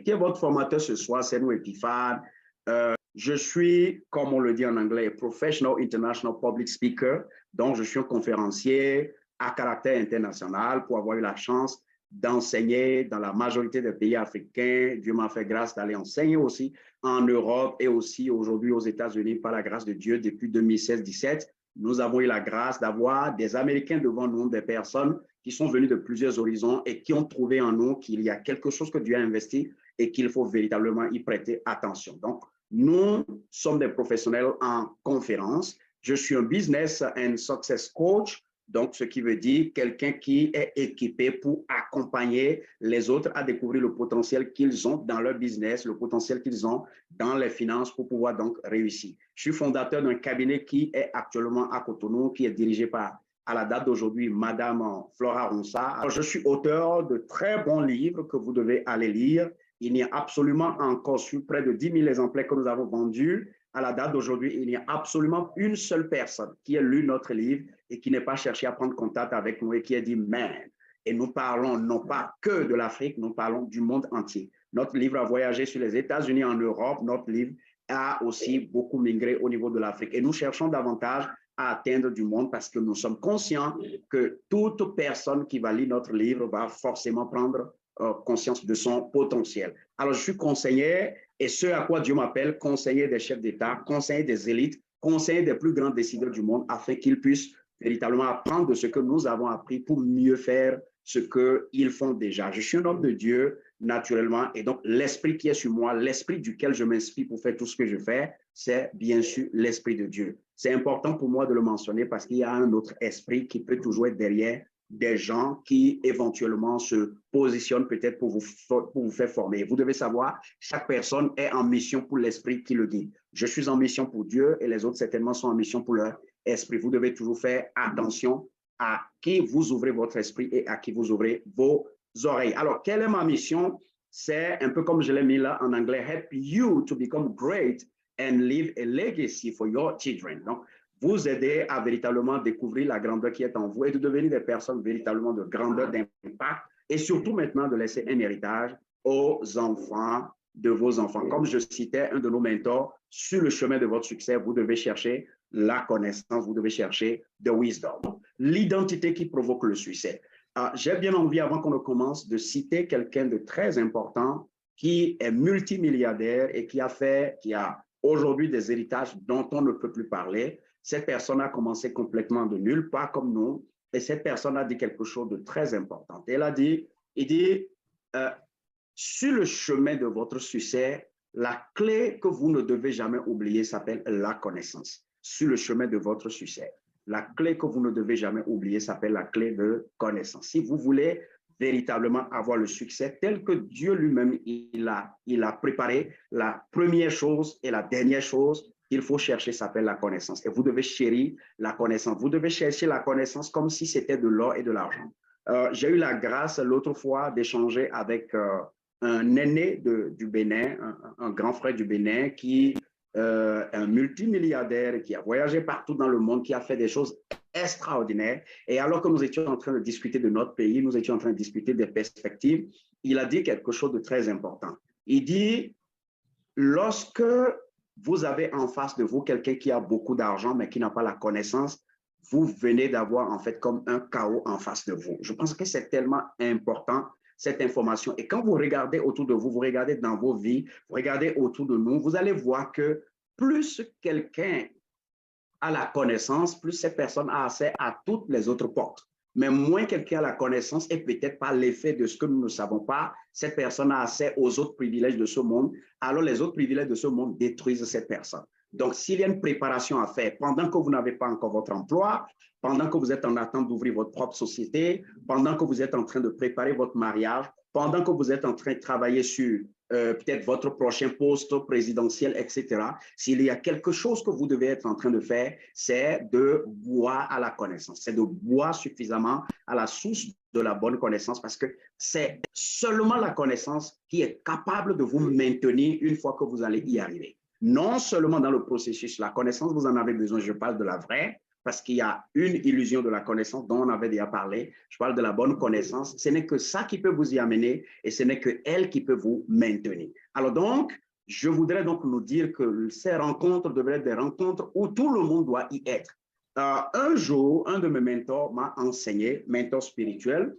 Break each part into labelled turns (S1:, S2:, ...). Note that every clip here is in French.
S1: qui est votre formateur ce soir, c'est nous, Epiphan. Je suis, comme on le dit en anglais, Professional International Public Speaker. Donc, je suis un conférencier à caractère international pour avoir eu la chance d'enseigner dans la majorité des pays africains. Dieu m'a fait grâce d'aller enseigner aussi en Europe et aussi aujourd'hui aux États-Unis par la grâce de Dieu depuis 2016-17. Nous avons eu la grâce d'avoir des Américains devant nous, des personnes qui sont venues de plusieurs horizons et qui ont trouvé en nous qu'il y a quelque chose que Dieu a investi et qu'il faut véritablement y prêter attention. Donc, nous sommes des professionnels en conférence. Je suis un business and success coach. Donc, ce qui veut dire quelqu'un qui est équipé pour accompagner les autres à découvrir le potentiel qu'ils ont dans leur business, le potentiel qu'ils ont dans les finances pour pouvoir donc réussir. Je suis fondateur d'un cabinet qui est actuellement à Cotonou, qui est dirigé par, à la date d'aujourd'hui, Madame Flora Ronsa. Alors, je suis auteur de très bons livres que vous devez aller lire. Il n'y a absolument encore sur près de 10 000 exemplaires que nous avons vendus. À la date d'aujourd'hui, il n'y a absolument une seule personne qui ait lu notre livre et qui n'ait pas cherché à prendre contact avec nous et qui a dit « Man ». Et nous parlons non pas que de l'Afrique, nous parlons du monde entier. Notre livre a voyagé sur les États-Unis, en Europe. Notre livre a aussi beaucoup migré au niveau de l'Afrique. Et nous cherchons davantage à atteindre du monde parce que nous sommes conscients que toute personne qui va lire notre livre va forcément prendre conscience de son potentiel. Alors, je suis conseiller et ce à quoi Dieu m'appelle, conseiller des chefs d'État, conseiller des élites, conseiller des plus grands décideurs du monde afin qu'ils puissent véritablement apprendre de ce que nous avons appris pour mieux faire ce qu'ils font déjà. Je suis un homme de Dieu, naturellement, et donc l'esprit qui est sur moi, l'esprit duquel je m'inspire pour faire tout ce que je fais, c'est bien sûr l'esprit de Dieu. C'est important pour moi de le mentionner parce qu'il y a un autre esprit qui peut toujours être derrière des gens qui éventuellement se positionnent peut-être pour vous faire former. Vous devez savoir, chaque personne est en mission pour l'esprit qui le guide. Je suis en mission pour Dieu et les autres certainement sont en mission pour leur esprit. Vous devez toujours faire attention à qui vous ouvrez votre esprit et à qui vous ouvrez vos oreilles. Alors, quelle est ma mission? C'est un peu comme je l'ai mis là en anglais, help you to become great and leave a legacy for your children. Donc, vous aider à véritablement découvrir la grandeur qui est en vous et de devenir des personnes véritablement de grandeur, d'impact et surtout maintenant de laisser un héritage aux enfants de vos enfants. Comme je citais un de nos mentors, sur le chemin de votre succès, vous devez chercher la connaissance, vous devez chercher the wisdom, l'identité qui provoque le succès. J'ai bien envie, avant qu'on ne commence, de citer quelqu'un de très important qui est multimilliardaire et qui a aujourd'hui des héritages dont on ne peut plus parler. Cette personne a commencé complètement de nulle part comme nous, et cette personne a dit quelque chose de très important. Elle a dit, sur le chemin de votre succès, la clé que vous ne devez jamais oublier s'appelle la connaissance. Sur le chemin de votre succès, la clé que vous ne devez jamais oublier s'appelle la clé de connaissance. Si vous voulez véritablement avoir le succès tel que Dieu lui-même il a préparé, la première chose et la dernière chose qu'il faut chercher s'appelle la connaissance. Et vous devez chérir la connaissance. Vous devez chercher la connaissance comme si c'était de l'or et de l'argent. J'ai eu la grâce l'autre fois d'échanger avec un aîné du Bénin, un grand frère du Bénin qui un multimilliardaire qui a voyagé partout dans le monde, qui a fait des choses extraordinaires. Et alors que nous étions en train de discuter de notre pays, nous étions en train de discuter des perspectives, il a dit quelque chose de très important. Il dit, lorsque vous avez en face de vous quelqu'un qui a beaucoup d'argent, mais qui n'a pas la connaissance, vous venez d'avoir en fait comme un chaos en face de vous. Je pense que c'est tellement important, cette information. Et quand vous regardez autour de vous, vous regardez dans vos vies, vous regardez autour de nous, vous allez voir que plus quelqu'un a la connaissance, plus cette personne a accès à toutes les autres portes. Mais moins quelqu'un a la connaissance et peut-être pas l'effet de ce que nous ne savons pas, cette personne a accès aux autres privilèges de ce monde, alors les autres privilèges de ce monde détruisent cette personne. Donc, s'il y a une préparation à faire pendant que vous n'avez pas encore votre emploi, pendant que vous êtes en attente d'ouvrir votre propre société, pendant que vous êtes en train de préparer votre mariage, pendant que vous êtes en train de travailler sur peut-être votre prochain poste présidentiel, etc. S'il y a quelque chose que vous devez être en train de faire, c'est de boire à la connaissance, c'est de boire suffisamment à la source de la bonne connaissance parce que c'est seulement la connaissance qui est capable de vous maintenir une fois que vous allez y arriver. Non seulement dans le processus, la connaissance, vous en avez besoin, je parle de la vraie, parce qu'il y a une illusion de la connaissance dont on avait déjà parlé. Je parle de la bonne connaissance. Ce n'est que ça qui peut vous y amener et ce n'est que elle qui peut vous maintenir. Alors donc, je voudrais donc nous dire que ces rencontres devraient être des rencontres où tout le monde doit y être. Un jour, un de mes mentors m'a enseigné, mentor spirituel,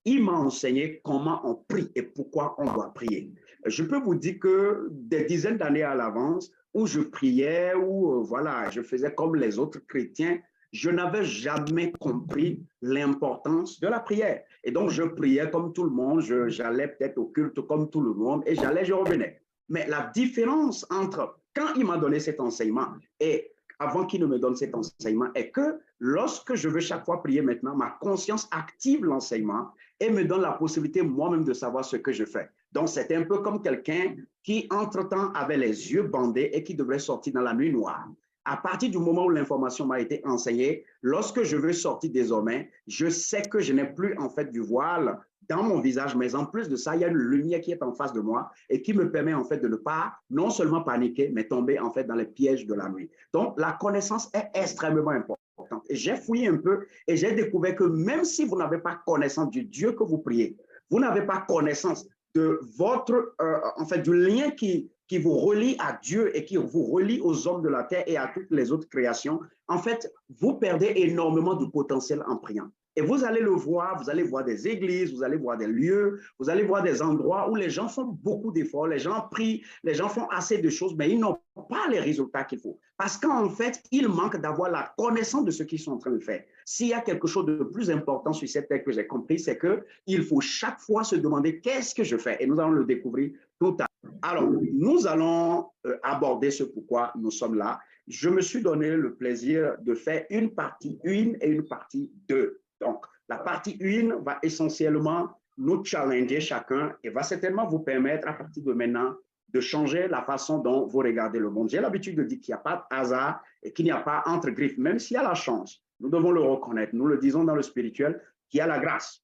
S1: il m'a enseigné comment on prie et pourquoi on doit prier. Je peux vous dire que des dizaines d'années à l'avance, où je priais, où voilà, je faisais comme les autres chrétiens, je n'avais jamais compris l'importance de la prière. Et donc, je priais comme tout le monde, j'allais peut-être au culte comme tout le monde, et j'allais, je revenais. Mais la différence entre quand il m'a donné cet enseignement et avant qu'il ne me donne cet enseignement est que lorsque je veux chaque fois prier maintenant, ma conscience active l'enseignement et me donne la possibilité moi-même de savoir ce que je fais. Donc, c'est un peu comme quelqu'un qui, entre-temps, avait les yeux bandés et qui devrait sortir dans la nuit noire. À partir du moment où l'information m'a été enseignée, lorsque je veux sortir désormais, je sais que je n'ai plus en fait du voile dans mon visage, mais en plus de ça, il y a une lumière qui est en face de moi et qui me permet en fait de ne pas non seulement paniquer, mais tomber en fait dans les pièges de la nuit. Donc, la connaissance est extrêmement importante. Et j'ai fouillé un peu et j'ai découvert que même si vous n'avez pas connaissance du Dieu que vous priez, vous n'avez pas connaissance de votre, en fait, du lien qui vous relie à Dieu et qui vous relie aux hommes de la terre et à toutes les autres créations, en fait, vous perdez énormément de potentiel en priant. Et vous allez le voir, vous allez voir des églises, vous allez voir des lieux, vous allez voir des endroits où les gens font beaucoup d'efforts, les gens prient, les gens font assez de choses, mais ils n'ont pas les résultats qu'il faut. Parce qu'en fait, ils manquent d'avoir la connaissance de ce qu'ils sont en train de faire. S'il y a quelque chose de plus important sur cette terre que j'ai compris, c'est qu'il faut chaque fois se demander qu'est-ce que je fais. Et nous allons le découvrir tout à l'heure. Alors, nous allons aborder ce pourquoi nous sommes là. Je me suis donné le plaisir de faire une partie 1 et une partie 2. Donc, la partie 1 va essentiellement nous challenger chacun et va certainement vous permettre, à partir de maintenant, de changer la façon dont vous regardez le monde. J'ai l'habitude de dire qu'il n'y a pas de hasard et qu'il n'y a pas entre griffes, même s'il y a la chance. Nous devons le reconnaître. Nous le disons dans le spirituel, qu'il y a la grâce,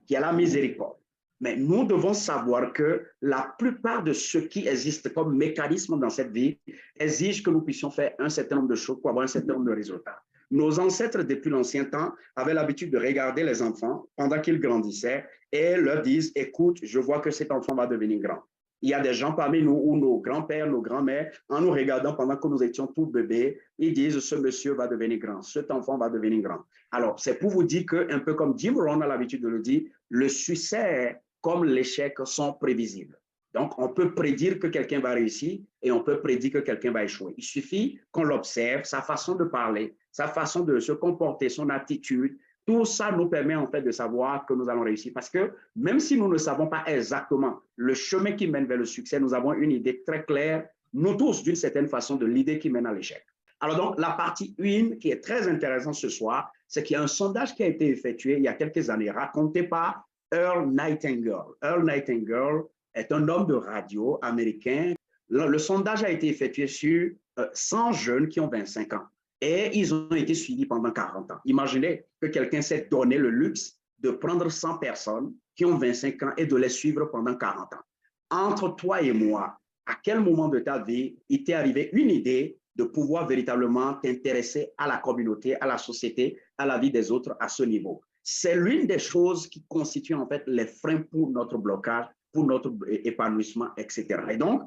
S1: qu'il y a la miséricorde. Mais nous devons savoir que la plupart de ce qui existe comme mécanisme dans cette vie exige que nous puissions faire un certain nombre de choses pour avoir un certain nombre de résultats. Nos ancêtres, depuis l'ancien temps, avaient l'habitude de regarder les enfants pendant qu'ils grandissaient et leur disent, écoute, je vois que cet enfant va devenir grand. Il y a des gens parmi nous où nos grands-pères, nos grands-mères, en nous regardant pendant que nous étions tous bébés, ils disent, ce monsieur va devenir grand, cet enfant va devenir grand. Alors, c'est pour vous dire que, un peu comme Jim Rohn a l'habitude de le dire, le succès comme l'échec sont prévisibles. Donc, on peut prédire que quelqu'un va réussir et on peut prédire que quelqu'un va échouer. Il suffit qu'on l'observe, sa façon de parler, sa façon de se comporter, son attitude. Tout ça nous permet en fait de savoir que nous allons réussir. Parce que même si nous ne savons pas exactement le chemin qui mène vers le succès, nous avons une idée très claire, nous tous d'une certaine façon, de l'idée qui mène à l'échec. Alors donc, la partie 1 qui est très intéressante ce soir, c'est qu'il y a un sondage qui a été effectué il y a quelques années, raconté par Earl Nightingale. Earl Nightingale est un homme de radio américain. Le sondage a été effectué sur 100 jeunes qui ont 25 ans et ils ont été suivis pendant 40 ans. Imaginez que quelqu'un s'est donné le luxe de prendre 100 personnes qui ont 25 ans et de les suivre pendant 40 ans. Entre toi et moi, à quel moment de ta vie il t'est arrivé une idée de pouvoir véritablement t'intéresser à la communauté, à la société, à la vie des autres à ce niveau? C'est l'une des choses qui constitue en fait les freins pour notre blocage, pour notre épanouissement, etc. Et donc,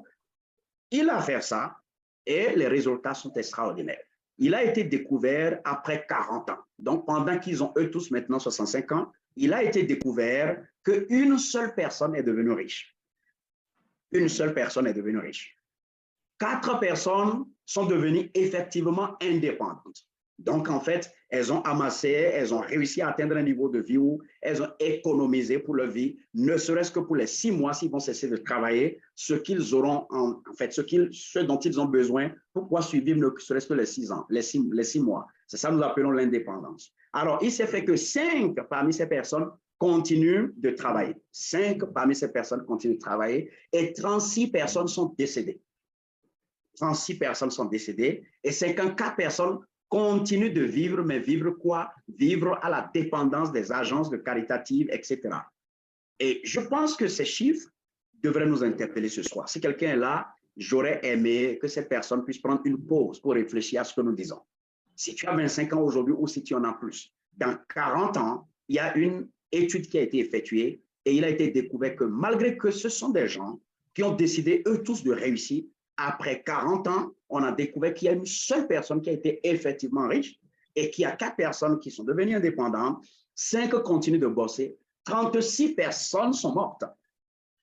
S1: il a fait ça et les résultats sont extraordinaires. Il a été découvert après 40 ans. Donc, pendant qu'ils ont eux tous maintenant 65 ans, il a été découvert qu'une seule personne est devenue riche. Une seule personne est devenue riche. 4 personnes sont devenues effectivement indépendantes. Donc, en fait, elles ont amassé, elles ont réussi à atteindre un niveau de vie où elles ont économisé pour leur vie, ne serait-ce que pour les 6 mois, s'ils vont cesser de travailler, ce qu'ils auront, en fait, ce dont ils ont besoin pour pouvoir survivre ne serait-ce que les 6 ans, les 6 mois. C'est ça que nous appelons l'indépendance. Alors, il s'est fait que 5 parmi ces personnes continuent de travailler. 5 parmi ces personnes continuent de travailler et 36 personnes sont décédées. 36 personnes sont décédées et 54 personnes continuent de vivre, mais vivre quoi? Vivre à la dépendance des agences de caritatives, etc. Et je pense que ces chiffres devraient nous interpeller ce soir. Si quelqu'un est là, j'aurais aimé que cette personne puisse prendre une pause pour réfléchir à ce que nous disons. si tu as 25 ans aujourd'hui ou si tu en as plus. Dans 40 ans, il y a une étude qui a été effectuée et il a été découvert que malgré que ce sont des gens qui ont décidé, eux tous, de réussir, après 40 ans, on a découvert qu'il y a une seule personne qui a été effectivement riche et qu'il y a 4 personnes qui sont devenues indépendantes, 5 continuent de bosser, 36 personnes sont mortes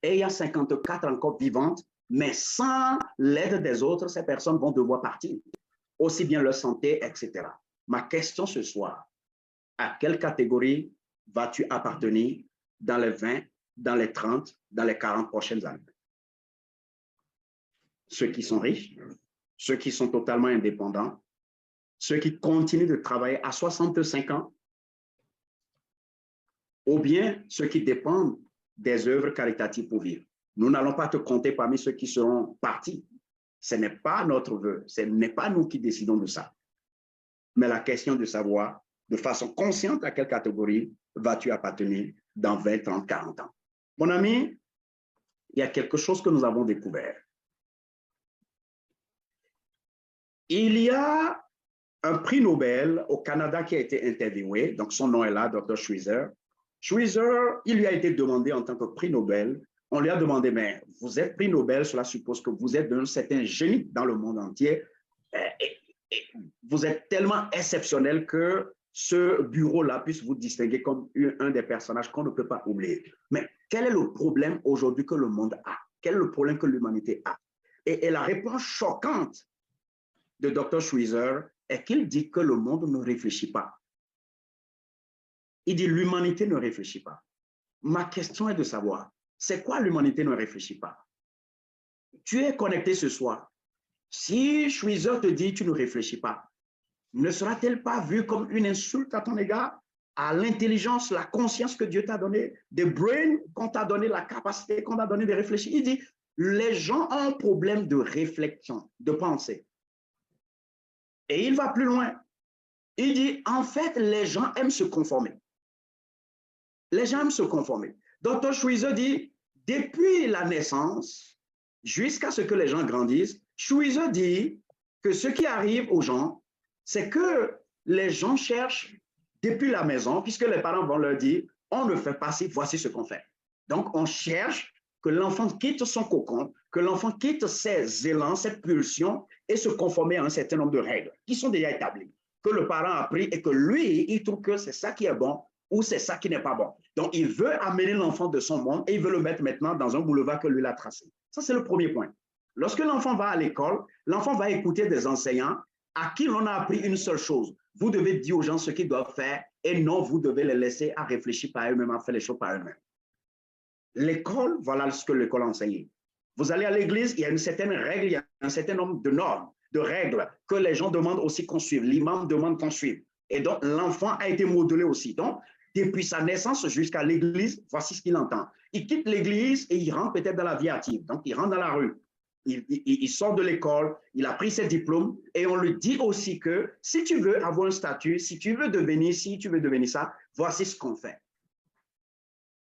S1: et il y a 54 encore vivantes, mais sans l'aide des autres, ces personnes vont devoir partir, aussi bien leur santé, etc. Ma question ce soir, à quelle catégorie vas-tu appartenir dans les 20, dans les 30, dans les 40 prochaines années? Ceux qui sont riches, ceux qui sont totalement indépendants, ceux qui continuent de travailler à 65 ans, ou bien ceux qui dépendent des œuvres caritatives pour vivre. Nous n'allons pas te compter parmi ceux qui seront partis. Ce n'est pas notre vœu, ce n'est pas nous qui décidons de ça. Mais la question de savoir, de façon consciente, à quelle catégorie vas-tu appartenir dans 20, 30, 40 ans. Mon ami, il y a quelque chose que nous avons découvert. Il y a un prix Nobel au Canada qui a été interviewé, donc son nom est là, Dr. Schweizer. Schweizer, il lui a été demandé en tant que prix Nobel, on lui a demandé, mais vous êtes prix Nobel, cela suppose que vous êtes d'un certain génie dans le monde entier, et vous êtes tellement exceptionnel que ce bureau-là puisse vous distinguer comme un des personnages qu'on ne peut pas oublier. Mais quel est le problème aujourd'hui que le monde a? Quel est le problème que l'humanité a? Et la réponse choquante de Dr. Schweizer est qu'il dit que le monde ne réfléchit pas. Il dit l'humanité ne réfléchit pas. Ma question est de savoir, c'est quoi l'humanité ne réfléchit pas? Tu es connecté ce soir. Si Schweizer te dit tu ne réfléchis pas, ne sera-t-elle pas vu comme une insulte à ton égard, à l'intelligence, la conscience que Dieu t'a donnée, des brains qu'on t'a donné, la capacité qu'on t'a donnée de réfléchir? Il dit, les gens ont un problème de réflexion, de pensée. Et il va plus loin. Il dit, en fait, les gens aiment se conformer. Les gens aiment se conformer. Dr. Schweizer dit, depuis la naissance, jusqu'à ce que les gens grandissent, Schweizer dit que ce qui arrive aux gens, c'est que les gens cherchent depuis la maison, puisque les parents vont leur dire, on ne fait pas ci, voici ce qu'on fait. Donc, on cherche que l'enfant quitte son cocon, que l'enfant quitte ses élans, ses pulsions, et se conformer à un certain nombre de règles qui sont déjà établies, que le parent a pris et que lui, il trouve que c'est ça qui est bon ou c'est ça qui n'est pas bon. Donc, il veut amener l'enfant de son monde et il veut le mettre maintenant dans un boulevard que lui a tracé. Ça, c'est le premier point. Lorsque l'enfant va à l'école, l'enfant va écouter des enseignants à qui l'on a appris une seule chose. Vous devez dire aux gens ce qu'ils doivent faire et non, vous devez les laisser à réfléchir par eux-mêmes, à faire les choses par eux-mêmes. L'école, voilà ce que l'école enseigne. Vous allez à l'église, il y a une certaine règle, il y a un certain nombre de normes, de règles que les gens demandent aussi qu'on suive. L'imam demande qu'on suive. Et donc, l'enfant a été modelé aussi. Donc, depuis sa naissance jusqu'à l'église, voici ce qu'il entend. Il quitte l'église et il rentre peut-être dans la vie active. Donc, il rentre dans la rue. Il sort de l'école, il a pris ses diplômes et on lui dit aussi que si tu veux avoir un statut, si tu veux devenir ça, voici ce qu'on fait.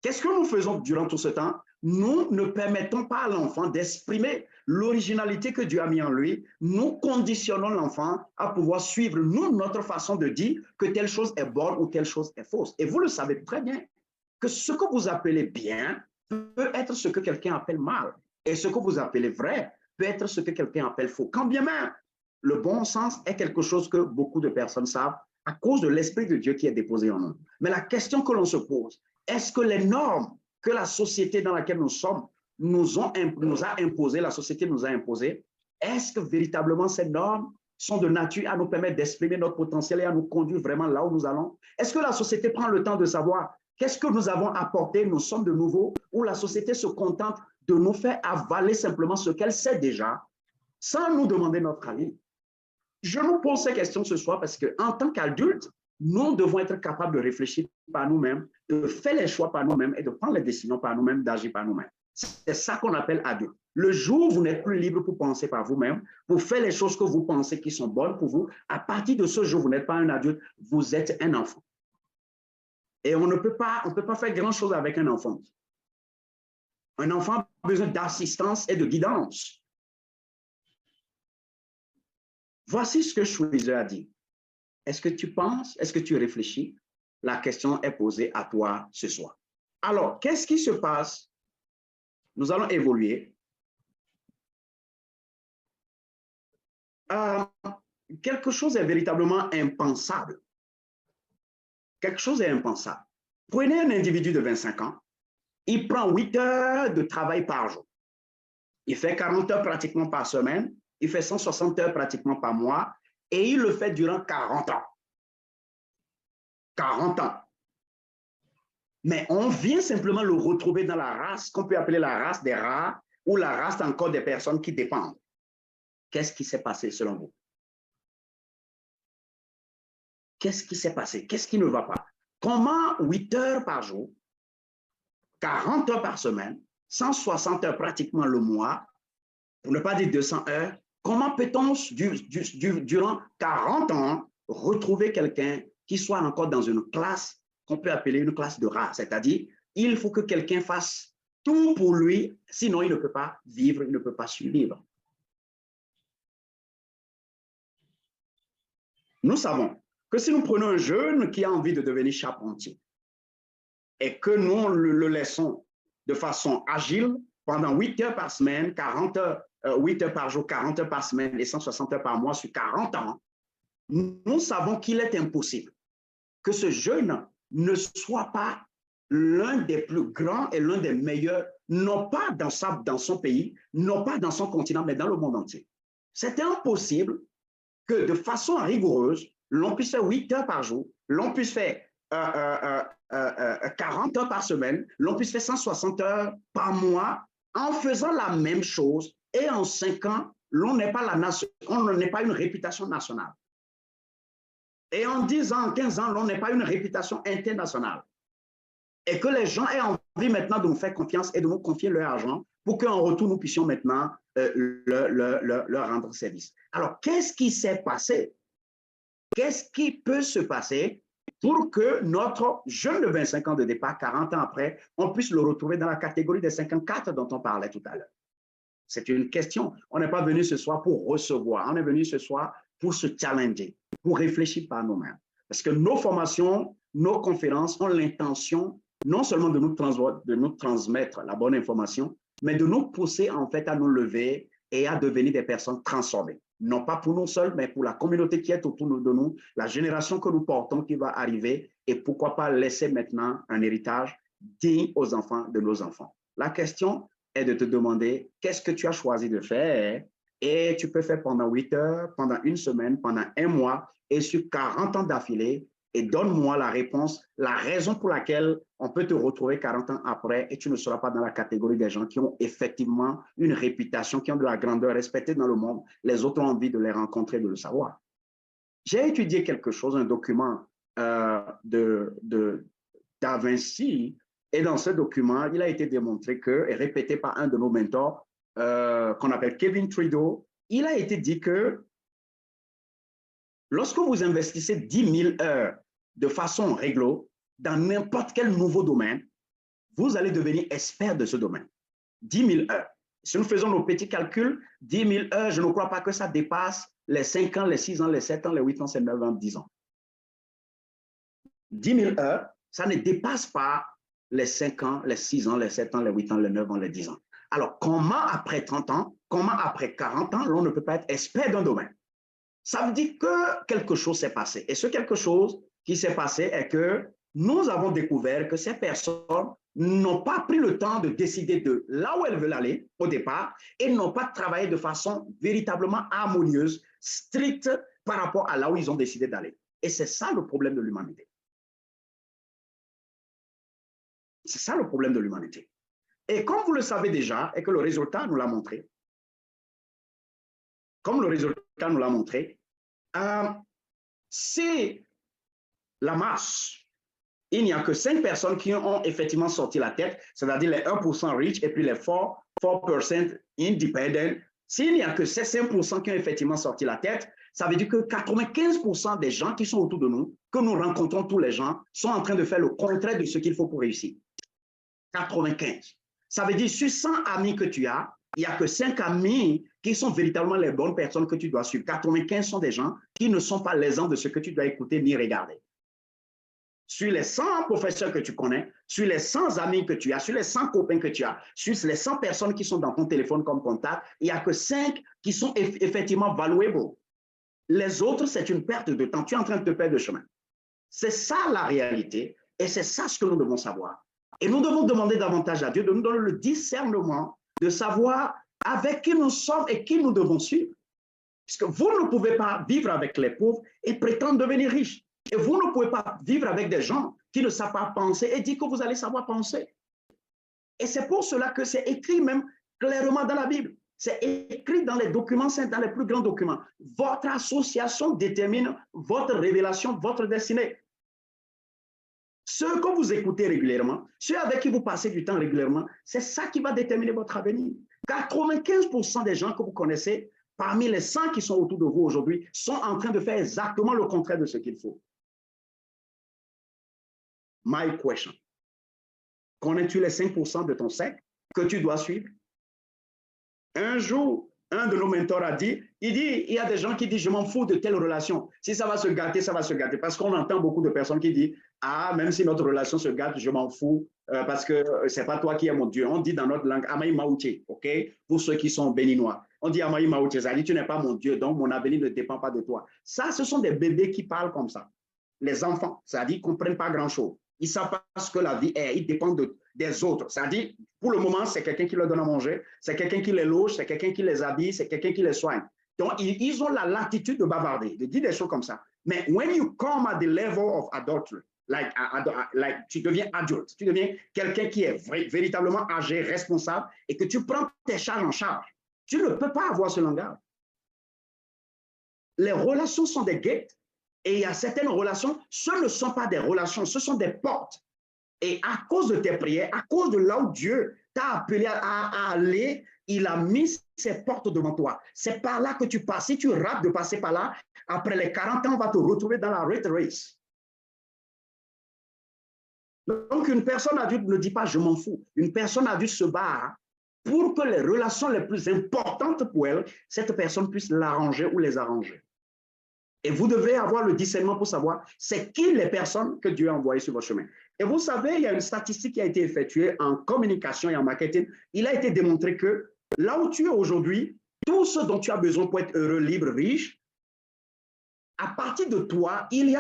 S1: Qu'est-ce que nous faisons durant tout ce temps? Nous ne permettons pas à l'enfant d'exprimer l'originalité que Dieu a mis en lui. Nous conditionnons l'enfant à pouvoir suivre, nous, notre façon de dire que telle chose est bonne ou telle chose est fausse. Et vous le savez très bien, que ce que vous appelez bien peut être ce que quelqu'un appelle mal. Et ce que vous appelez vrai peut être ce que quelqu'un appelle faux. Quand bien même, le bon sens est quelque chose que beaucoup de personnes savent à cause de l'Esprit de Dieu qui est déposé en nous. Mais la question que l'on se pose, est-ce que les normes que la société dans laquelle nous sommes nous a imposées, la société nous a imposées, est-ce que véritablement ces normes sont de nature à nous permettre d'exprimer notre potentiel et à nous conduire vraiment là où nous allons? Est-ce que la société prend le temps de savoir qu'est-ce que nous avons apporté, nous sommes de nouveau, ou la société se contente de nous faire avaler simplement ce qu'elle sait déjà, sans nous demander notre avis? Je nous pose ces questions ce soir parce qu'en tant qu'adultes, nous devons être capables de réfléchir par nous-mêmes, de faire les choix par nous-mêmes et de prendre les décisions par nous-mêmes, d'agir par nous-mêmes. C'est ça qu'on appelle adulte. Le jour où vous n'êtes plus libre pour penser par vous-même, pour faire les choses que vous pensez qui sont bonnes pour vous, à partir de ce jour, vous n'êtes pas un adulte, vous êtes un enfant. Et on ne peut pas faire grand-chose avec un enfant. Un enfant a besoin d'assistance et de guidance. Voici ce que Schweizer a dit. Est-ce que tu penses? Est-ce que tu réfléchis? La question est posée à toi ce soir. Alors, qu'est-ce qui se passe? Nous allons évoluer. Quelque chose est véritablement impensable. Quelque chose est impensable. Prenez un individu de 25 ans, il prend 8 heures de travail par jour. Il fait 40 heures pratiquement par semaine, il fait 160 heures pratiquement par mois, et il le fait durant 40 ans. 40 ans. Mais on vient simplement le retrouver dans la race qu'on peut appeler la race des rats ou la race encore des personnes qui dépendent. Qu'est-ce qui s'est passé selon vous? Qu'est-ce qui s'est passé? Qu'est-ce qui ne va pas? Comment 8 heures par jour, 40 heures par semaine, 160 heures pratiquement le mois, pour ne pas dire 200 heures, comment peut-on, durant 40 ans, retrouver quelqu'un qui soit encore dans une classe qu'on peut appeler une classe de rats? C'est-à-dire, il faut que quelqu'un fasse tout pour lui, sinon il ne peut pas vivre, il ne peut pas survivre. Nous savons que si nous prenons un jeune qui a envie de devenir charpentier et que nous le laissons de façon agile pendant 8 heures par semaine, 8 heures par jour, 40 heures par semaine et 160 heures par mois sur 40 ans, nous savons qu'il est impossible que ce jeune ne soit pas l'un des plus grands et l'un des meilleurs, non pas dans son pays, non pas dans son continent, mais dans le monde entier. C'est impossible que de façon rigoureuse, l'on puisse faire 8 heures par jour, l'on puisse faire 40 heures par semaine, l'on puisse faire 160 heures par mois en faisant la même chose et en 5 ans, on n'est pas une réputation nationale. Et en 10 ans, en 15 ans, on n'est pas une réputation internationale. Et que les gens aient envie maintenant de nous faire confiance et de nous confier leur argent pour qu'en retour, nous puissions maintenant leur rendre service. Alors, qu'est-ce qui s'est passé? Qu'est-ce qui peut se passer pour que notre jeune de 25 ans de départ, 40 ans après, on puisse le retrouver dans la catégorie des 54 dont on parlait tout à l'heure? C'est une question. On n'est pas venu ce soir pour recevoir, on est venu ce soir pour se challenger, pour réfléchir par nous-mêmes. Parce que nos formations, nos conférences ont l'intention non seulement de nous transmettre la bonne information, mais de nous pousser en fait à nous lever et à devenir des personnes transformées. Non pas pour nous seuls, mais pour la communauté qui est autour de nous, la génération que nous portons qui va arriver, et pourquoi pas laisser maintenant un héritage digne aux enfants de nos enfants. La question est de te demander qu'est-ce que tu as choisi de faire, et tu peux faire pendant 8 heures, pendant une semaine, pendant un mois, et sur 40 ans d'affilée, et donne-moi la réponse, la raison pour laquelle on peut te retrouver 40 ans après et tu ne seras pas dans la catégorie des gens qui ont effectivement une réputation, qui ont de la grandeur respectée dans le monde. Les autres ont envie de les rencontrer, de le savoir. J'ai étudié quelque chose, un document Da Vinci, et dans ce document, il a été démontré que, et répété par un de nos mentors, qu'on appelle Kevin Trudeau, il a été dit que lorsque vous investissez 10 000 heures de façon réglo dans n'importe quel nouveau domaine, vous allez devenir expert de ce domaine. 10 000 heures. Si nous faisons nos petits calculs, 10 000 heures, je ne crois pas que ça dépasse les 5 ans, les 6 ans, les 7 ans, les 8 ans, les 9 ans, 10 ans. 10 000 heures, ça ne dépasse pas les 5 ans, les 6 ans, les 7 ans, les 8 ans, les 9 ans, les 10 ans. Alors, comment après 30 ans, comment après 40 ans, l'on ne peut pas être expert d'un domaine? Ça veut dire que quelque chose s'est passé. Et ce quelque chose qui s'est passé est que nous avons découvert que ces personnes n'ont pas pris le temps de décider de là où elles veulent aller au départ et n'ont pas travaillé de façon véritablement harmonieuse, stricte par rapport à là où ils ont décidé d'aller. Et c'est ça le problème de l'humanité. C'est ça le problème de l'humanité. Et comme vous le savez déjà, et que le résultat nous l'a montré, comme le résultat nous l'a montré, si la masse, il n'y a que 5 personnes qui ont effectivement sorti la tête, c'est-à-dire les 1% rich et puis les 4% independent, s'il n'y a que ces 5% qui ont effectivement sorti la tête, ça veut dire que 95% des gens qui sont autour de nous, que nous rencontrons tous les gens, sont en train de faire le contraire de ce qu'il faut pour réussir. 95. Ça veut dire sur 100 amis que tu as, Il n'y a que 5 amis qui sont véritablement les bonnes personnes que tu dois suivre. 95 sont des gens qui ne sont pas les uns de ce que tu dois écouter ni regarder. Sur les 100 professeurs que tu connais, sur les 100 amis que tu as, sur les 100 copains que tu as, sur les 100 personnes qui sont dans ton téléphone comme contact, il n'y a que 5 qui sont effectivement valuables. Les autres, c'est une perte de temps. Tu es en train de te perdre de chemin. C'est ça la réalité et c'est ça ce que nous devons savoir. Et nous devons demander davantage à Dieu de nous donner le discernement de savoir avec qui nous sommes et qui nous devons suivre. Parce que vous ne pouvez pas vivre avec les pauvres et prétendre devenir riche. Et vous ne pouvez pas vivre avec des gens qui ne savent pas penser et dire que vous allez savoir penser. Et c'est pour cela que c'est écrit même clairement dans la Bible. C'est écrit dans les documents saints, dans les plus grands documents. Votre association détermine votre révélation, votre destinée. Ceux que vous écoutez régulièrement, ceux avec qui vous passez du temps régulièrement, c'est ça qui va déterminer votre avenir. 95% des gens que vous connaissez, parmi les 100 qui sont autour de vous aujourd'hui, sont en train de faire exactement le contraire de ce qu'il faut. My question. Connais-tu les 5% de ton cercle que tu dois suivre? Un jour, un de nos mentors a dit, il y a des gens qui disent, je m'en fous de telle relation. Si ça va se gâter, ça va se gâter. Parce qu'on entend beaucoup de personnes qui disent, ah, même si notre relation se gâte, je m'en fous, parce que c'est pas toi qui es mon Dieu. On dit dans notre langue, Amaï Maouti, ok? Pour ceux qui sont béninois. On dit Amaï Maouti, ça dit, tu n'es pas mon Dieu, donc mon avenir ne dépend pas de toi. Ça, ce sont des bébés qui parlent comme ça. Les enfants, ça dit, ne comprennent pas grand-chose. Ils savent pas ce que la vie est, ils dépendent des autres. C'est-à-dire, pour le moment, c'est quelqu'un qui leur donne à manger, c'est quelqu'un qui les loge, c'est quelqu'un qui les habille, c'est quelqu'un qui les soigne. Donc, ils ont la latitude de bavarder, de dire des choses comme ça. Mais when you come at the level of adultery, like tu deviens adulte, tu deviens quelqu'un qui est véritablement âgé, responsable, et que tu prends tes charges en charge, tu ne peux pas avoir ce langage. Les relations sont des gates. Et il y a certaines relations, ce ne sont pas des relations, ce sont des portes. Et à cause de tes prières, à cause de là où Dieu t'a appelé à aller, il a mis ces portes devant toi. C'est par là que tu passes. Si tu rates de passer par là, après les 40 ans, on va te retrouver dans la rat race. Donc, une personne adulte ne dit pas « je m'en fous ». Une personne adulte se bat pour que les relations les plus importantes pour elle, cette personne puisse l'arranger ou les arranger. Et vous devez avoir le discernement pour savoir c'est qui les personnes que Dieu a envoyées sur votre chemin. Et vous savez, il y a une statistique qui a été effectuée en communication et en marketing. Il a été démontré que là où tu es aujourd'hui, tout ce dont tu as besoin pour être heureux, libre, riche, à partir de toi, il y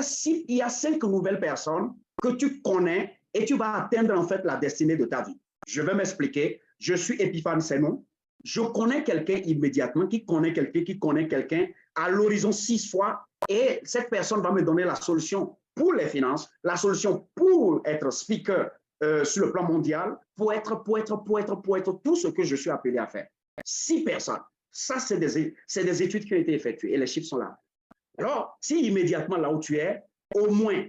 S1: a 5 nouvelles personnes que tu connais et tu vas atteindre en fait la destinée de ta vie. Je vais m'expliquer. Je suis Epiphane Senon. Je connais quelqu'un immédiatement qui connaît quelqu'un à l'horizon 6 fois et cette personne va me donner la solution pour les finances, la solution pour être speaker sur le plan mondial, pour être tout ce que je suis appelé à faire. 6 personnes. Ça, c'est des études qui ont été effectuées et les chiffres sont là. Alors, si immédiatement là où tu es, au moins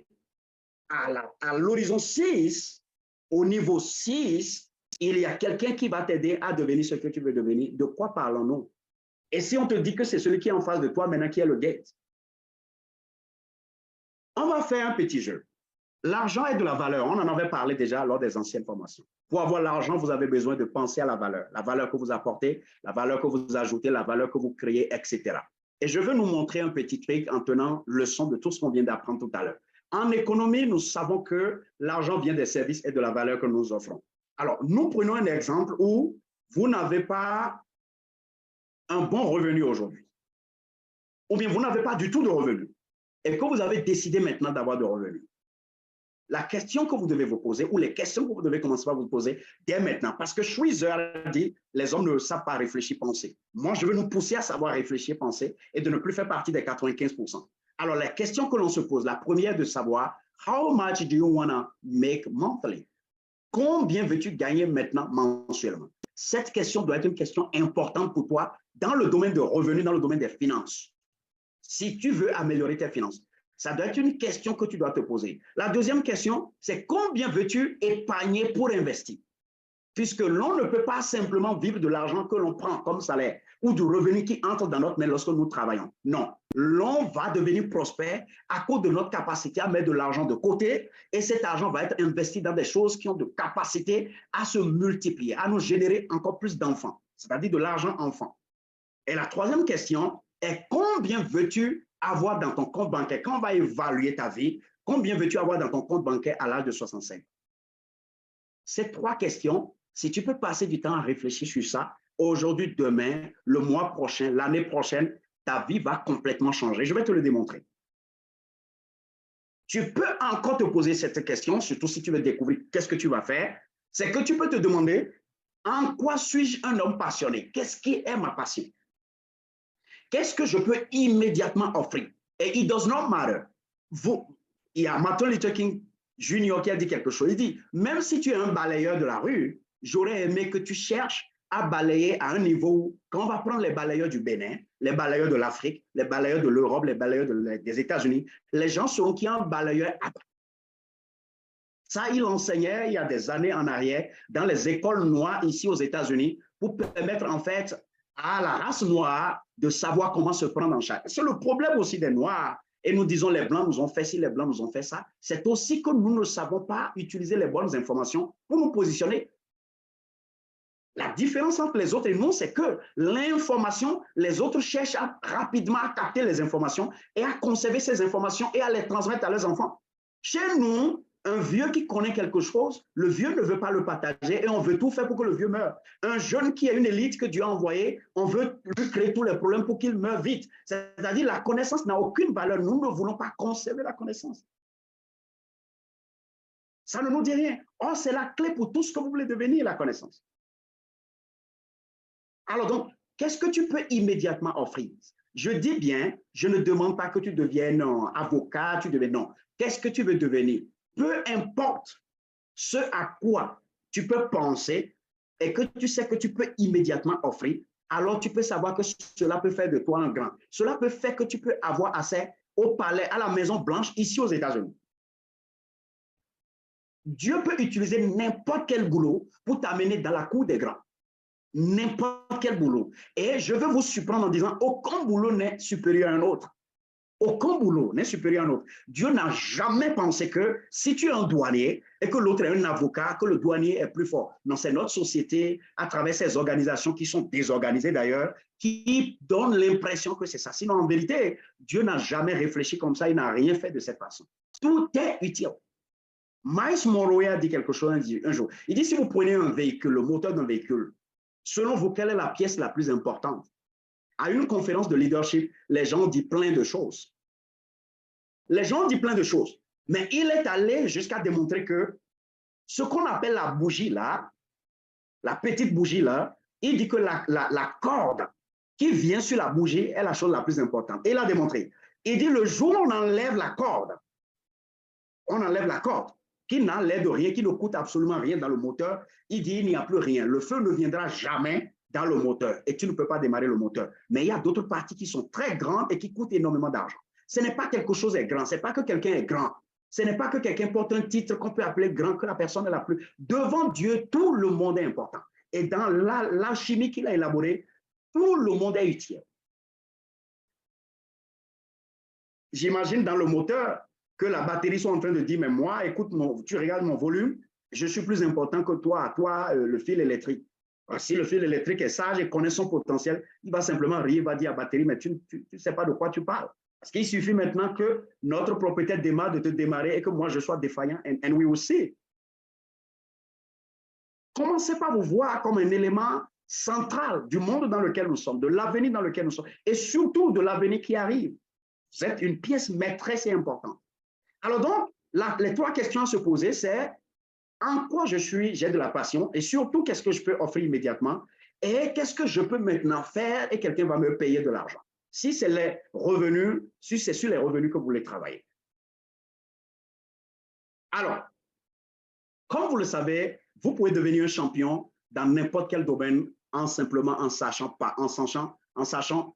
S1: à l'horizon 6, au niveau 6, il y a quelqu'un qui va t'aider à devenir ce que tu veux devenir. De quoi parlons-nous? Et si on te dit que c'est celui qui est en face de toi maintenant qui est le gate? On va faire un petit jeu. L'argent est de la valeur. On en avait parlé déjà lors des anciennes formations. Pour avoir l'argent, vous avez besoin de penser à la valeur que vous apportez, la valeur que vous ajoutez, la valeur que vous créez, etc. Et je veux nous montrer un petit truc en tenant leçon de tout ce qu'on vient d'apprendre tout à l'heure. En économie, nous savons que l'argent vient des services et de la valeur que nous offrons. Alors, nous prenons un exemple où vous n'avez pas un bon revenu aujourd'hui, ou bien vous n'avez pas du tout de revenu, et que vous avez décidé maintenant d'avoir de revenus. La question que vous devez vous poser, ou les questions que vous devez commencer à vous poser dès maintenant, parce que Schweizer a dit, les hommes ne savent pas réfléchir, penser. Moi, je veux nous pousser à savoir réfléchir, penser, et de ne plus faire partie des 95%. Alors, la question que l'on se pose, la première est de savoir, how much do you want to make monthly? Combien veux-tu gagner maintenant mensuellement? Cette question doit être une question importante pour toi dans le domaine de revenus, dans le domaine des finances. Si tu veux améliorer tes finances, ça doit être une question que tu dois te poser. La deuxième question, c'est combien veux-tu épargner pour investir? Puisque l'on ne peut pas simplement vivre de l'argent que l'on prend comme salaire ou du revenu qui entre dans notre main lorsque nous travaillons. Non, l'on va devenir prospère à cause de notre capacité à mettre de l'argent de côté et cet argent va être investi dans des choses qui ont de capacité à se multiplier, à nous générer encore plus d'enfants. c'est-à-dire de l'argent enfant. Et la troisième question est combien veux-tu avoir dans ton compte bancaire? Quand on va évaluer ta vie, combien veux-tu avoir dans ton compte bancaire à l'âge de 65? Ces trois questions, si tu peux passer du temps à réfléchir sur ça, aujourd'hui, demain, le mois prochain, l'année prochaine, ta vie va complètement changer. Je vais te le démontrer. Tu peux encore te poser cette question, surtout si tu veux découvrir qu'est-ce que tu vas faire. C'est que tu peux te demander, en quoi suis-je un homme passionné? Qu'est-ce qui est ma passion? Qu'est-ce que je peux immédiatement offrir? Et it does not matter. Il y a Martin Luther King Jr. qui a dit quelque chose. Il dit, même si tu es un balayeur de la rue, j'aurais aimé que tu cherches à balayer à un niveau, quand on va prendre les balayeurs du Bénin, les balayeurs de l'Afrique, les balayeurs de l'Europe, les balayeurs des États-Unis, les gens sauront qu'il y a un balayeur à bas. Ça, il enseignait il y a des années en arrière dans les écoles noires ici aux États-Unis pour permettre en fait à la race noire de savoir comment se prendre en charge. C'est le problème aussi des Noirs. Et nous disons les Blancs nous ont fait ci, les Blancs nous ont fait ça. C'est aussi que nous ne savons pas utiliser les bonnes informations pour nous positionner. La différence entre les autres et nous, c'est que l'information, les autres cherchent rapidement à capter les informations et à conserver ces informations et à les transmettre à leurs enfants. Chez nous, un vieux qui connaît quelque chose, le vieux ne veut pas le partager et on veut tout faire pour que le vieux meure. Un jeune qui a une élite que Dieu a envoyée, on veut lui créer tous les problèmes pour qu'il meure vite. C'est-à-dire la connaissance n'a aucune valeur. Nous ne voulons pas conserver la connaissance. Ça ne nous dit rien. Or, c'est la clé pour tout ce que vous voulez devenir, la connaissance. Alors donc, qu'est-ce que tu peux immédiatement offrir? Je dis bien, je ne demande pas que tu deviennes avocat, non. Qu'est-ce que tu veux devenir? Peu importe ce à quoi tu peux penser et que tu sais que tu peux immédiatement offrir, alors tu peux savoir que cela peut faire de toi un grand. Cela peut faire que tu peux avoir accès au palais, à la Maison Blanche, ici aux États-Unis. Dieu peut utiliser n'importe quel boulot pour t'amener dans la cour des grands. N'importe quel boulot. Et je veux vous surprendre en disant, aucun boulot n'est supérieur à un autre. Aucun boulot n'est supérieur à un autre. Dieu n'a jamais pensé que si tu es un douanier et que l'autre est un avocat, que le douanier est plus fort. Non, c'est notre société, à travers ces organisations qui sont désorganisées d'ailleurs, qui donnent l'impression que c'est ça. Sinon, en vérité, Dieu n'a jamais réfléchi comme ça, il n'a rien fait de cette façon. Tout est utile. Miles Monroe a dit quelque chose un jour. Il dit, si vous prenez un véhicule, le moteur d'un véhicule, selon vous, quelle est la pièce la plus importante? À une conférence de leadership, les gens disent plein de choses. Les gens disent plein de choses. Mais il est allé jusqu'à démontrer que ce qu'on appelle la bougie là, la petite bougie là, il dit que la corde qui vient sur la bougie est la chose la plus importante. Et il a démontré. Il dit le jour où on enlève la corde, qui n'enlève rien, qui ne coûte absolument rien dans le moteur, il dit il n'y a plus rien. Le feu ne viendra jamais dans le moteur et tu ne peux pas démarrer le moteur. Mais il y a d'autres parties qui sont très grandes et qui coûtent énormément d'argent. Ce n'est pas quelque chose est grand, ce n'est pas que quelqu'un est grand. Ce n'est pas que quelqu'un porte un titre qu'on peut appeler grand, que la personne est la plus. Devant Dieu, tout le monde est important. Et dans l'alchimie qu'il a élaborée, tout le monde est utile. J'imagine dans le moteur que la batterie soit en train de dire, mais moi, écoute, tu regardes mon volume, je suis plus important que toi, le fil électrique. Alors, si le fil électrique est sage et connaît son potentiel, il va simplement rire, il va dire à la batterie, mais tu ne sais pas de quoi tu parles. Parce qu'il suffit maintenant que notre propriétaire démarre de te démarrer et que moi je sois défaillant. And we will see. Commencez par vous voir comme un élément central du monde dans lequel nous sommes, de l'avenir dans lequel nous sommes, et surtout de l'avenir qui arrive. Vous êtes une pièce maîtresse et importante. Alors donc, les trois questions à se poser, c'est en quoi j'ai de la passion et surtout qu'est-ce que je peux offrir immédiatement et qu'est-ce que je peux maintenant faire et quelqu'un va me payer de l'argent. Si c'est les revenus, si c'est sur les revenus que vous voulez travailler. Alors, comme vous le savez, vous pouvez devenir un champion dans n'importe quel domaine en simplement en sachant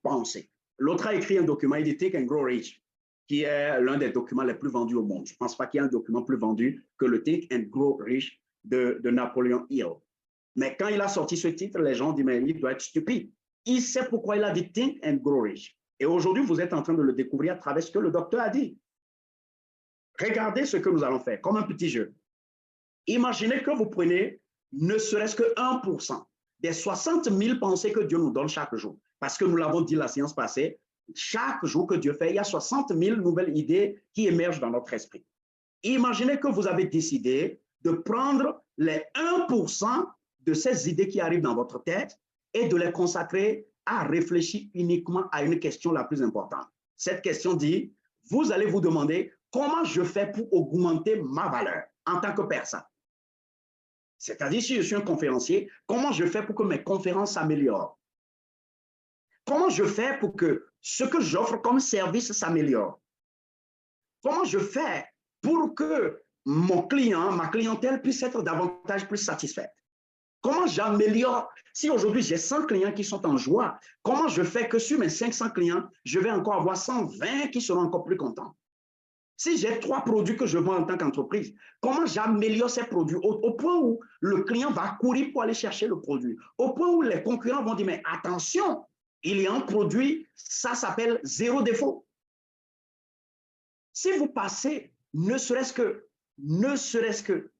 S1: penser. L'autre a écrit un document, il dit Think and Grow Rich, qui est l'un des documents les plus vendus au monde. Je ne pense pas qu'il y ait un document plus vendu que le Think and Grow Rich de Napoleon Hill. Mais quand il a sorti ce titre, les gens disent, mais il doit être stupide. Il sait pourquoi il a dit Think and Grow Rich. Et aujourd'hui, vous êtes en train de le découvrir à travers ce que le docteur a dit. Regardez ce que nous allons faire, comme un petit jeu. Imaginez que vous prenez ne serait-ce que 1% des 60 000 pensées que Dieu nous donne chaque jour. Parce que nous l'avons dit la séance passée, chaque jour que Dieu fait, il y a 60 000 nouvelles idées qui émergent dans notre esprit. Imaginez que vous avez décidé de prendre les 1% de ces idées qui arrivent dans votre tête et de les consacrer à réfléchir uniquement à une question la plus importante. Cette question dit, vous allez vous demander comment je fais pour augmenter ma valeur en tant que personne. C'est-à-dire, si je suis un conférencier, comment je fais pour que mes conférences s'améliorent? Comment je fais pour que ce que j'offre comme service s'améliore? Comment je fais pour que mon client, ma clientèle puisse être davantage plus satisfaite? Comment j'améliore? Si aujourd'hui j'ai 100 clients qui sont en joie, comment je fais que sur mes 500 clients, je vais encore avoir 120 qui seront encore plus contents? Si j'ai 3 produits que je vends en tant qu'entreprise, comment j'améliore ces produits au point où le client va courir pour aller chercher le produit, au point où les concurrents vont dire, mais attention, il y a un produit, ça s'appelle zéro défaut. Si vous passez ne serait-ce que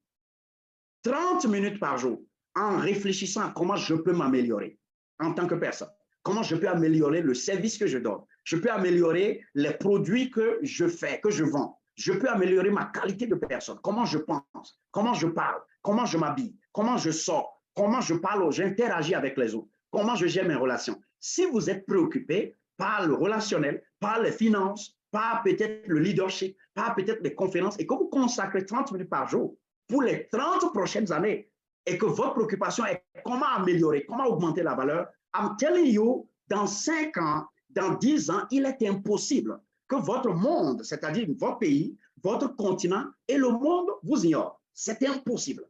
S1: 30 minutes par jour en réfléchissant à comment je peux m'améliorer en tant que personne, comment je peux améliorer le service que je donne, je peux améliorer les produits que je fais, que je vends, je peux améliorer ma qualité de personne, comment je pense, comment je parle, comment je m'habille, comment je sors, comment je parle, j'interagis avec les autres, comment je gère mes relations. Si vous êtes préoccupé par le relationnel, par les finances, par peut-être le leadership, par peut-être les conférences, et que vous consacrez 30 minutes par jour pour les 30 prochaines années, et que votre préoccupation est comment améliorer, comment augmenter la valeur, I'm telling you, dans 5 ans, dans 10 ans, il est impossible que votre monde, c'est-à-dire votre pays, votre continent et le monde vous ignorent. C'est impossible.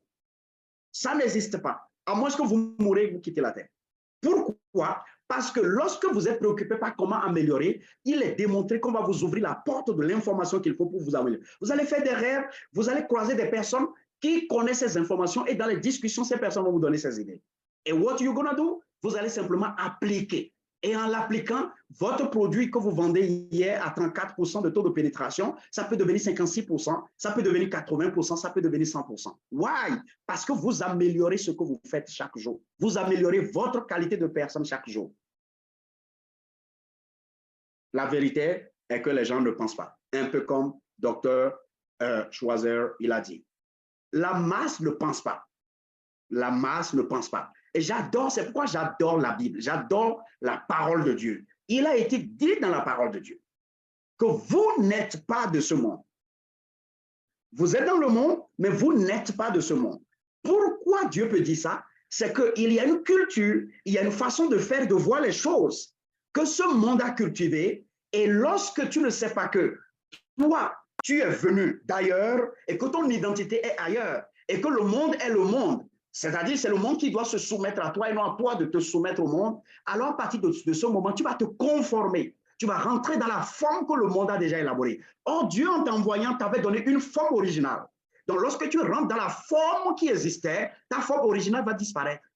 S1: Ça n'existe pas. À moins que vous mourrez et vous quittez la Terre. Pourquoi? Parce que lorsque vous êtes préoccupé par comment améliorer, il est démontré qu'on va vous ouvrir la porte de l'information qu'il faut pour vous améliorer. Vous allez faire des rêves, vous allez croiser des personnes qui connaissent ces informations et dans les discussions, ces personnes vont vous donner ces idées. Et what you gonna do? Vous allez simplement appliquer. Et en l'appliquant, votre produit que vous vendez hier à 34% de taux de pénétration, ça peut devenir 56%, ça peut devenir 80%, ça peut devenir 100%. Why? Parce que vous améliorez ce que vous faites chaque jour. Vous améliorez votre qualité de personne chaque jour. La vérité est que les gens ne pensent pas. Un peu comme Dr. Schweizer, il a dit. La masse ne pense pas. La masse ne pense pas. Et j'adore, c'est pourquoi j'adore la Bible, j'adore la parole de Dieu. Il a été dit dans la parole de Dieu que vous n'êtes pas de ce monde. Vous êtes dans le monde, mais vous n'êtes pas de ce monde. Pourquoi Dieu peut dire ça? C'est qu'il y a une culture, il y a une façon de faire, de voir les choses que ce monde a cultivé. Et lorsque tu ne sais pas que toi, tu es venu d'ailleurs et que ton identité est ailleurs et que le monde est le monde, c'est-à-dire c'est le monde qui doit se soumettre à toi et non à toi de te soumettre au monde, alors à partir de ce moment, tu vas te conformer. Tu vas rentrer dans la forme que le monde a déjà élaborée. Or, Dieu, en t'envoyant, t'avait donné une forme originale. Donc, lorsque tu rentres dans la forme qui existait, ta forme originale va disparaître.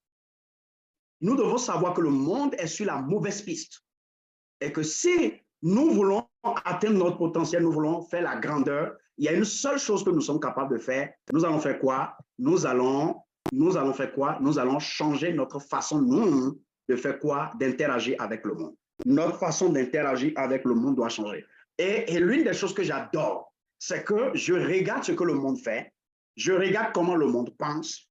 S1: Nous devons savoir que le monde est sur la mauvaise piste. Et que si nous voulons atteindre notre potentiel, nous voulons faire la grandeur, il y a une seule chose que nous sommes capables de faire. Nous allons faire quoi? Nous allons faire quoi? Nous allons changer notre façon, nous, de faire quoi? D'interagir avec le monde. Notre façon d'interagir avec le monde doit changer. Et l'une des choses que j'adore, c'est que je regarde ce que le monde fait, je regarde comment le monde pense,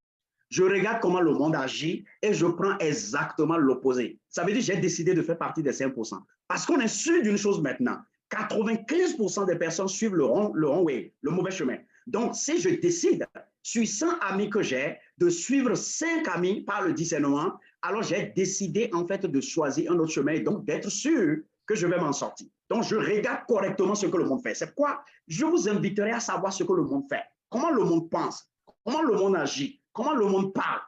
S1: je regarde comment le monde agit et je prends exactement l'opposé. Ça veut dire que j'ai décidé de faire partie des 5%. Parce qu'on est sûr d'une chose maintenant, 95% des personnes suivent le wrong way, le mauvais chemin. Donc, si je décide, sur 100 amis que j'ai, de suivre 5 amis par le discernement, alors j'ai décidé en fait de choisir un autre chemin et donc d'être sûr que je vais m'en sortir. Donc, je regarde correctement ce que le monde fait. C'est pourquoi je vous inviterai à savoir ce que le monde fait, comment le monde pense, comment le monde agit, comment le monde parle.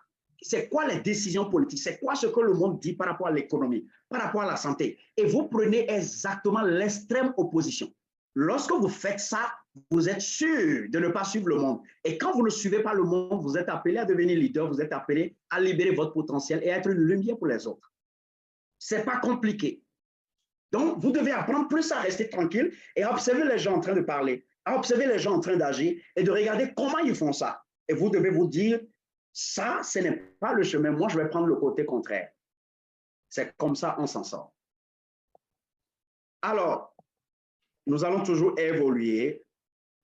S1: C'est quoi les décisions politiques? C'est quoi ce que le monde dit par rapport à l'économie, par rapport à la santé? Et vous prenez exactement l'extrême opposition. Lorsque vous faites ça, vous êtes sûr de ne pas suivre le monde. Et quand vous ne suivez pas le monde, vous êtes appelé à devenir leader, vous êtes appelé à libérer votre potentiel et à être une lumière pour les autres. Ce n'est pas compliqué. Donc, vous devez apprendre plus à rester tranquille et à observer les gens en train de parler, à observer les gens en train d'agir et de regarder comment ils font ça. Et vous devez vous dire, ça, ce n'est pas le chemin. Moi, je vais prendre le côté contraire. C'est comme ça on s'en sort. Alors, nous allons toujours évoluer.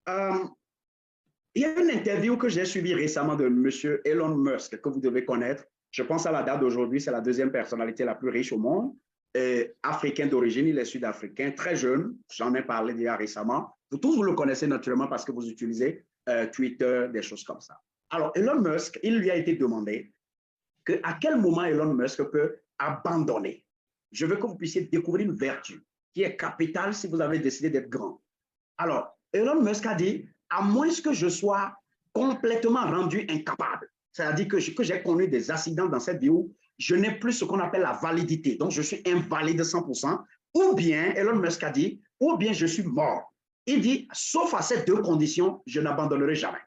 S1: Il y a une interview que j'ai suivie récemment de M. Elon Musk, que vous devez connaître. Je pense à la date d'aujourd'hui, c'est la deuxième personnalité la plus riche au monde. Africain d'origine, il est sud-africain, très jeune. J'en ai parlé déjà récemment. Vous tous, vous le connaissez naturellement parce que vous utilisez Twitter, des choses comme ça. Alors, Elon Musk, il lui a été demandé à quel moment Elon Musk peut abandonner. Je veux que vous puissiez découvrir une vertu qui est capitale si vous avez décidé d'être grand. Alors, Elon Musk a dit, à moins que je sois complètement rendu incapable, c'est-à-dire que j'ai connu des accidents dans cette vie où je n'ai plus ce qu'on appelle la validité, donc je suis invalide de 100%, ou bien, Elon Musk a dit, ou bien je suis mort. Il dit, sauf à ces deux conditions, je n'abandonnerai jamais.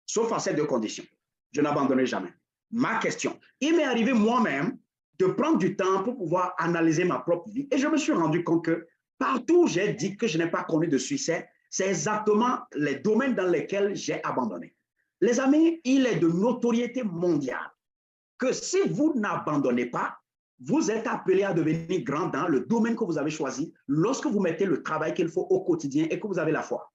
S1: Sauf à ces deux conditions, je n'abandonnerai jamais. Ma question, il m'est arrivé moi-même de prendre du temps pour pouvoir analyser ma propre vie et je me suis rendu compte que partout où j'ai dit que je n'ai pas connu de succès, c'est exactement les domaines dans lesquels j'ai abandonné. Les amis, il est de notoriété mondiale que si vous n'abandonnez pas, vous êtes appelé à devenir grand dans le domaine que vous avez choisi lorsque vous mettez le travail qu'il faut au quotidien et que vous avez la foi.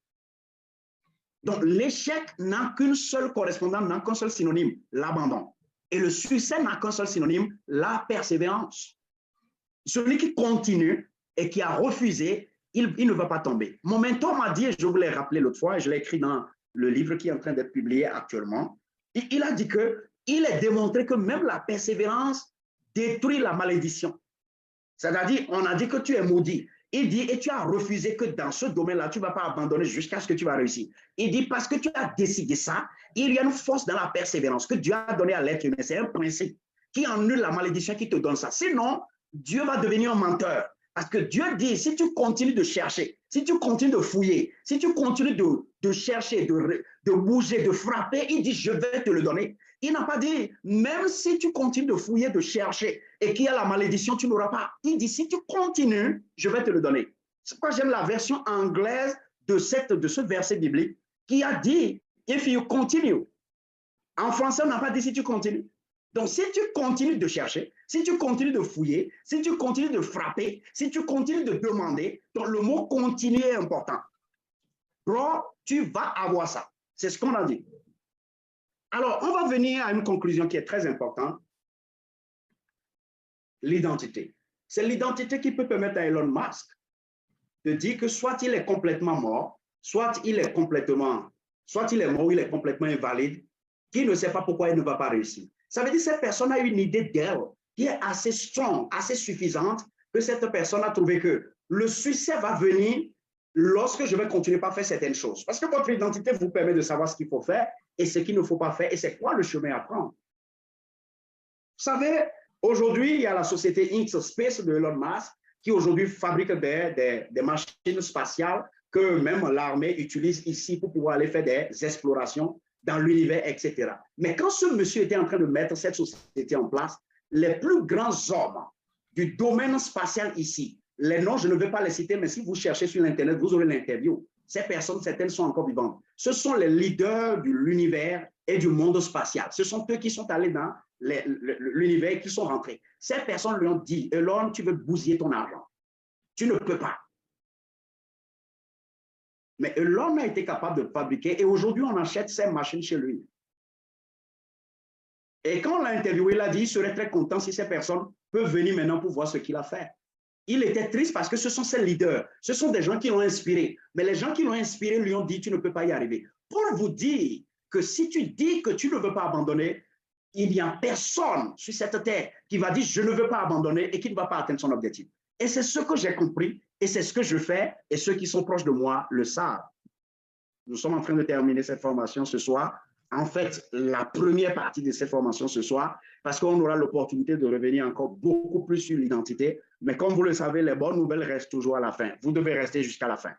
S1: Donc, l'échec n'a qu'une seule correspondance, n'a qu'un seul synonyme, l'abandon. Et le succès n'a qu'un seul synonyme, la persévérance. Celui qui continue et qui a refusé, il ne va pas tomber. Mon mentor m'a dit, et je vous l'ai rappelé l'autre fois, et je l'ai écrit dans le livre qui est en train d'être publié actuellement, il a dit qu'il est démontré que même la persévérance détruit la malédiction. C'est-à-dire, on a dit que tu es maudit. Il dit, et tu as refusé que dans ce domaine-là, tu ne vas pas abandonner jusqu'à ce que tu vas réussir. Il dit, parce que tu as décidé ça, il y a une force dans la persévérance que Dieu a donnée à l'être humain. C'est un principe qui annule la malédiction qui te donne ça. Sinon, Dieu va devenir un menteur. Parce que Dieu dit, si tu continues de chercher, si tu continues de fouiller, si tu continues de chercher, de bouger, de frapper, il dit, je vais te le donner. Il n'a pas dit, même si tu continues de fouiller, de chercher, et qu'il y a la malédiction, tu n'auras pas. Il dit, si tu continues, je vais te le donner. C'est pourquoi j'aime la version anglaise de ce verset biblique qui a dit, if you continue. En français, on n'a pas dit si tu continues. Donc, si tu continues de chercher, si tu continues de fouiller, si tu continues de frapper, si tu continues de demander, donc le mot continuer est important. Bro, tu vas avoir ça. C'est ce qu'on a dit. Alors, on va venir à une conclusion qui est très importante. L'identité. C'est l'identité qui peut permettre à Elon Musk de dire que soit il est complètement mort, soit il est mort ou il est complètement invalide, qui ne sait pas pourquoi il ne va pas réussir. Ça veut dire que cette personne a une idée d'elle qui est assez strong, assez suffisante, que cette personne a trouvé que le succès va venir lorsque je vais continuer par faire certaines choses. Parce que votre identité vous permet de savoir ce qu'il faut faire et ce qu'il ne faut pas faire et c'est quoi le chemin à prendre. Vous savez, aujourd'hui, il y a la société X-Space de Elon Musk qui aujourd'hui fabrique des machines spatiales que même l'armée utilise ici pour pouvoir aller faire des explorations dans l'univers, etc. Mais quand ce monsieur était en train de mettre cette société en place, les plus grands hommes du domaine spatial ici, les noms, je ne vais pas les citer, mais si vous cherchez sur l'Internet, vous aurez l'interview. Ces personnes, certaines sont encore vivantes. Ce sont les leaders de l'univers et du monde spatial. Ce sont eux qui sont allés dans l'univers et qui sont rentrés. Ces personnes lui ont dit, Elon, tu veux bousiller ton argent. Tu ne peux pas. Mais Elon a été capable de fabriquer et aujourd'hui, on achète ces machines chez lui. Et quand on l'a interviewé, il a dit qu'il serait très content si ces personnes peuvent venir maintenant pour voir ce qu'il a fait. Il était triste parce que ce sont ses leaders, ce sont des gens qui l'ont inspiré. Mais les gens qui l'ont inspiré lui ont dit, tu ne peux pas y arriver. Pour vous dire que si tu dis que tu ne veux pas abandonner, il n'y a personne sur cette terre qui va dire, je ne veux pas abandonner et qui ne va pas atteindre son objectif. Et c'est ce que j'ai compris et c'est ce que je fais et ceux qui sont proches de moi le savent. Nous sommes en train de terminer cette formation ce soir. En fait, la première partie de cette formation ce soir, parce qu'on aura l'opportunité de revenir encore beaucoup plus sur l'identité. Mais comme vous le savez, les bonnes nouvelles restent toujours à la fin. Vous devez rester jusqu'à la fin.